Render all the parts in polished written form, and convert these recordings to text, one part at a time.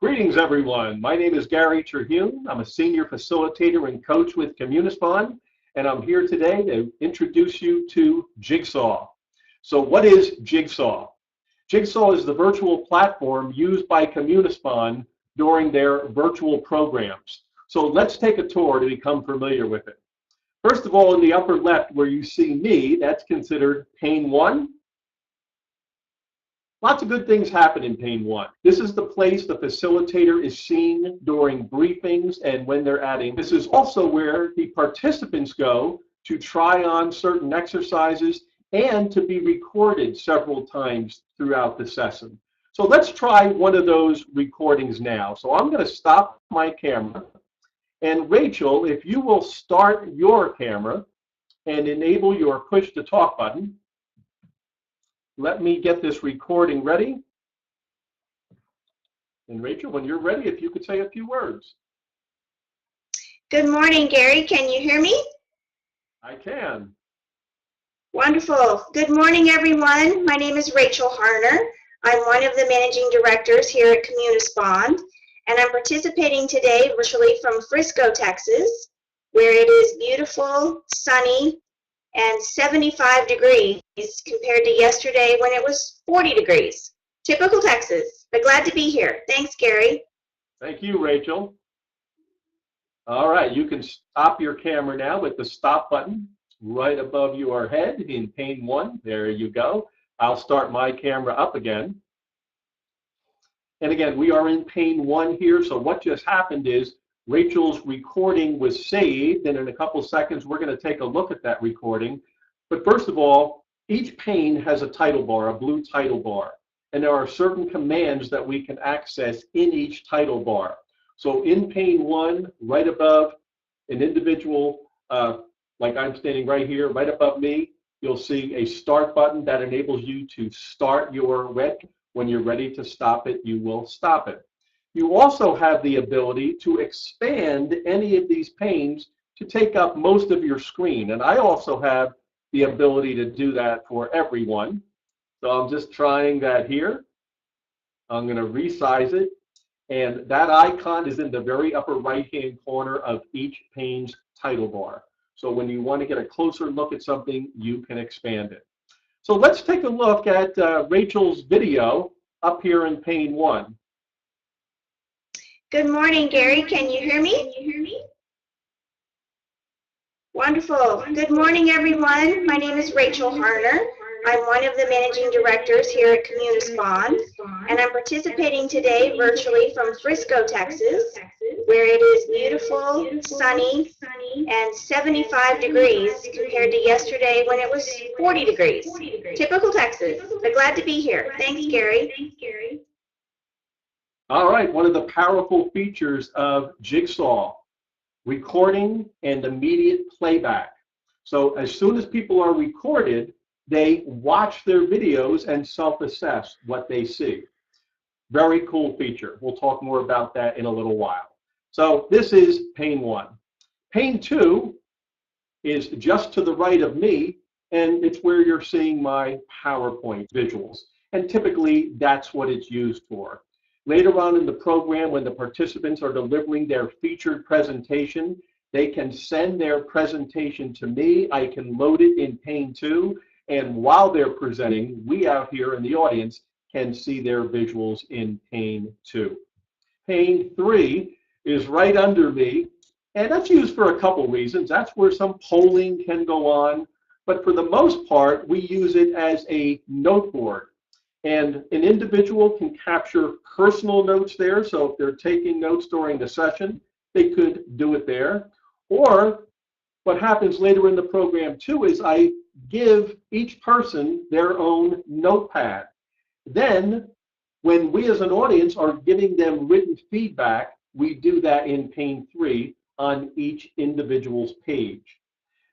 Greetings, everyone. My name is Gary Terhune. I'm a senior facilitator and coach with Communispond, and I'm here today to introduce you to Jigsaw. So what is Jigsaw? Jigsaw is the virtual platform used by Communispond during their virtual programs. So let's take a tour to become familiar with it. First of all, in the upper left where you see me, that's considered pane 1. Lots of good things happen in pane 1. This is the place the facilitator is seen during briefings and when they're adding. This is also where the participants go to try on certain exercises and to be recorded several times throughout the session. So let's try one of those recordings now. So I'm going to stop my camera. And Rachel, if you will start your camera and enable your push to talk button. Let me get this recording ready. And Rachel, when you're ready, if you could say a few words. Good morning, Gary. Can you hear me? I can. Wonderful. Good morning, everyone. My name is Rachel Harner. I'm one of the managing directors here at Communispond, and I'm participating today virtually from Frisco, Texas, where it is beautiful, sunny, and 75 degrees compared to yesterday when it was 40 degrees. Typical Texas, but glad to be here. Thanks, Gary. Thank you, Rachel. All right, you can stop your camera now with the stop button right above your head in pane 1. There you go. I'll start my camera up again. And again, we are in pane 1 here, so what just happened is Rachel's recording was saved, and in a couple seconds we're going to take a look at that recording. But first of all, each pane has a title bar, a blue title bar, and there are certain commands that we can access in each title bar. So in pane 1, right above an individual, like I'm standing right here, right above me, you'll see a start button that enables you to start your web. When you're ready to stop it, you will stop it. You also have the ability to expand any of these panes to take up most of your screen. And I also have the ability to do that for everyone. So I'm just trying that here. I'm going to resize it. And that icon is in the very upper right-hand corner of each pane's title bar. So when you want to get a closer look at something, you can expand it. So let's take a look at Rachel's video up here in pane 1. Good morning, Gary. Can you hear me? Wonderful. Good morning, everyone. My name is Rachel Harner. I'm one of the managing directors here at Communispond, and I'm participating today virtually from Frisco, Texas, where it is beautiful, sunny, and 75 degrees compared to yesterday when it was 40 degrees. Typical Texas, but glad to be here. Thanks, Gary. All right, one of the powerful features of Jigsaw, recording and immediate playback. So as soon as people are recorded, they watch their videos and self-assess what they see. Very cool feature. We'll talk more about that in a little while. So this is pane 1. Pane 2 is just to the right of me, and it's where you're seeing my PowerPoint visuals. And typically, that's what it's used for. Later on in the program, when the participants are delivering their featured presentation, they can send their presentation to me. I can load it in pane 2, and while they're presenting, we out here in the audience can see their visuals in pane 2. Pane 3 is right under me, and that's used for a couple reasons. That's where some polling can go on, but for the most part, we use it as a note board. And an individual can capture personal notes there. So if they're taking notes during the session, they could do it there. Or what happens later in the program too is I give each person their own notepad. Then when we as an audience are giving them written feedback, we do that in pane 3 on each individual's page.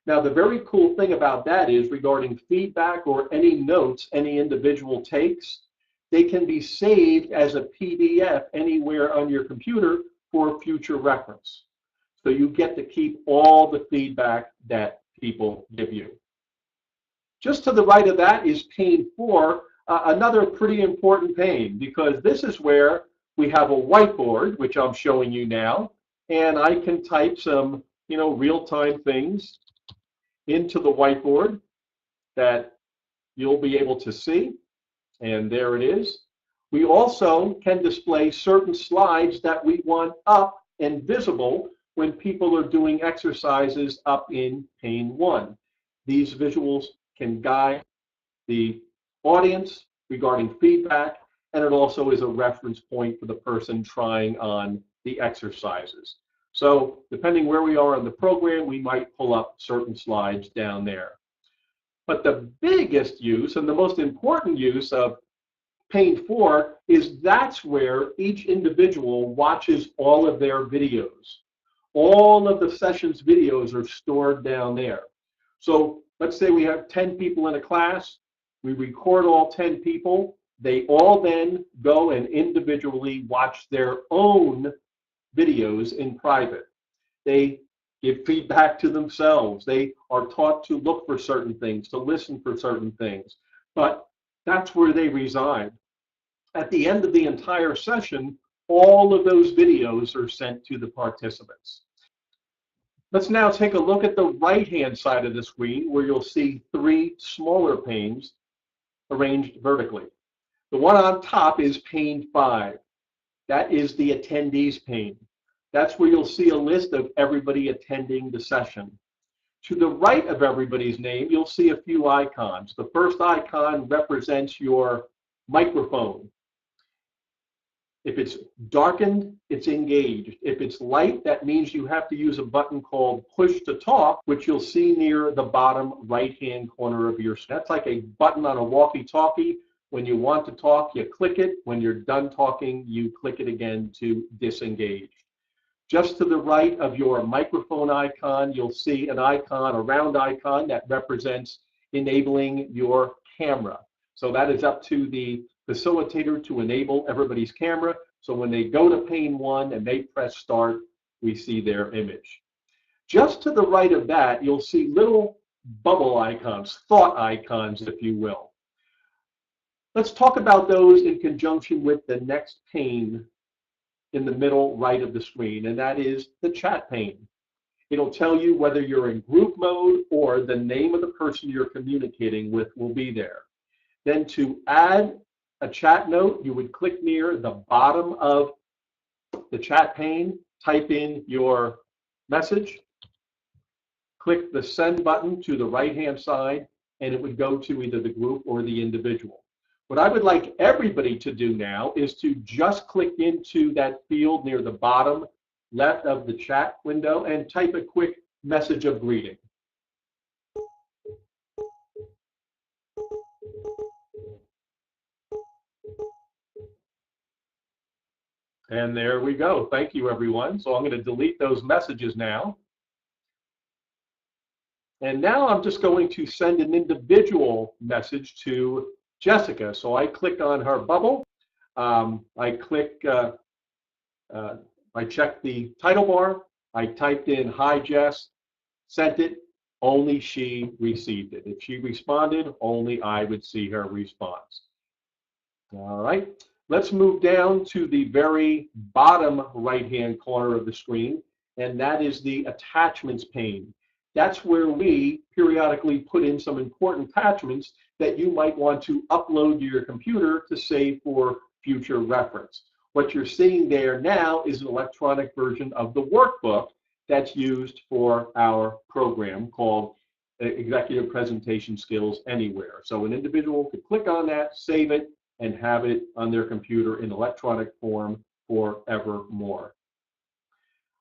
Now, the very cool thing about that is regarding feedback or any notes any individual takes, they can be saved as a PDF anywhere on your computer for future reference. So you get to keep all the feedback that people give you. Just to the right of that is pane 4, another pretty important pane, because this is where we have a whiteboard, which I'm showing you now, and I can type some, real-time things into the whiteboard that you'll be able to see, and there it is. We also can display certain slides that we want up and visible when people are doing exercises up in pane 1. These visuals can guide the audience regarding feedback, and it also is a reference point for the person trying on the exercises. So depending where we are in the program, we might pull up certain slides down there. But the biggest use and the most important use of pane 4 is that's where each individual watches all of their videos. All of the session's videos are stored down there. So let's say we have 10 people in a class. We record all 10 people. They all then go and individually watch their own videos in private. They give feedback to themselves. They are taught to look for certain things, to listen for certain things. But that's where they reside. At the end of the entire session, all of those videos are sent to the participants. Let's now take a look at the right-hand side of the screen where you'll see 3 smaller panes arranged vertically. The one on top is pane 5. That is the attendees pane. That's where you'll see a list of everybody attending the session. To the right of everybody's name, you'll see a few icons. The first icon represents your microphone. If it's darkened, it's engaged. If it's light, that means you have to use a button called push to talk, which you'll see near the bottom right-hand corner of your screen. That's like a button on a walkie-talkie. When you want to talk, you click it. When you're done talking, you click it again to disengage. Just to the right of your microphone icon, you'll see an icon, a round icon that represents enabling your camera. So that is up to the facilitator to enable everybody's camera. So when they go to pane 1 and they press start, we see their image. Just to the right of that, you'll see little bubble icons, thought icons, if you will. Let's talk about those in conjunction with the next pane in the middle right of the screen, and that is the chat pane. It'll tell you whether you're in group mode or the name of the person you're communicating with will be there. Then to add a chat note, you would click near the bottom of the chat pane, type in your message, click the send button to the right-hand side, and it would go to either the group or the individual. What I would like everybody to do now is to just click into that field near the bottom left of the chat window and type a quick message of greeting. And there we go. Thank you, everyone. So I'm going to delete those messages now. And now I'm just going to send an individual message to Jessica. So I click on her bubble. I checked the title bar. I typed in, "Hi, Jess," sent it. Only she received it. If she responded, only I would see her response. All right. Let's move down to the very bottom right-hand corner of the screen, and that is the attachments pane. That's where we periodically put in some important attachments that you might want to upload to your computer to save for future reference. What you're seeing there now is an electronic version of the workbook that's used for our program called Executive Presentation Skills Anywhere. So an individual could click on that, save it, and have it on their computer in electronic form forevermore.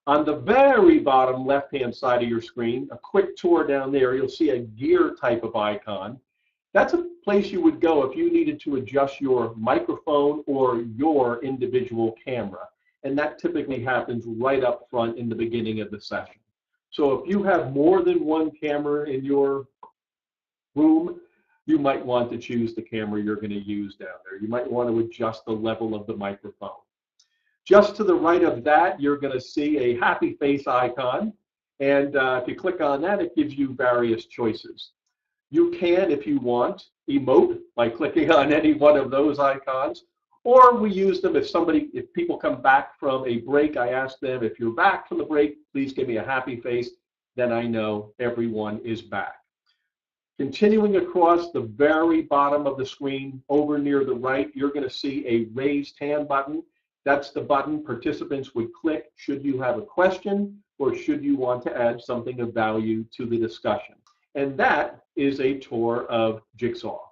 On the very bottom left-hand side of your screen, a quick tour down there, you'll see a gear type of icon. That's a place you would go if you needed to adjust your microphone or your individual camera. And that typically happens right up front in the beginning of the session. So if you have more than one camera in your room, you might want to choose the camera you're going to use down there. You might want to adjust the level of the microphone. Just to the right of that, you're going to see a happy face icon. And if you click on that, it gives you various choices. You can, if you want, emote by clicking on any one of those icons, Or we use them if people come back from a break, I ask them, if you're back from the break, please give me a happy face. Then I know everyone is back. Continuing across the very bottom of the screen, over near the right, you're going to see a raised hand button. That's the button participants would click should you have a question or should you want to add something of value to the discussion. And that is a tour of Jigsaw.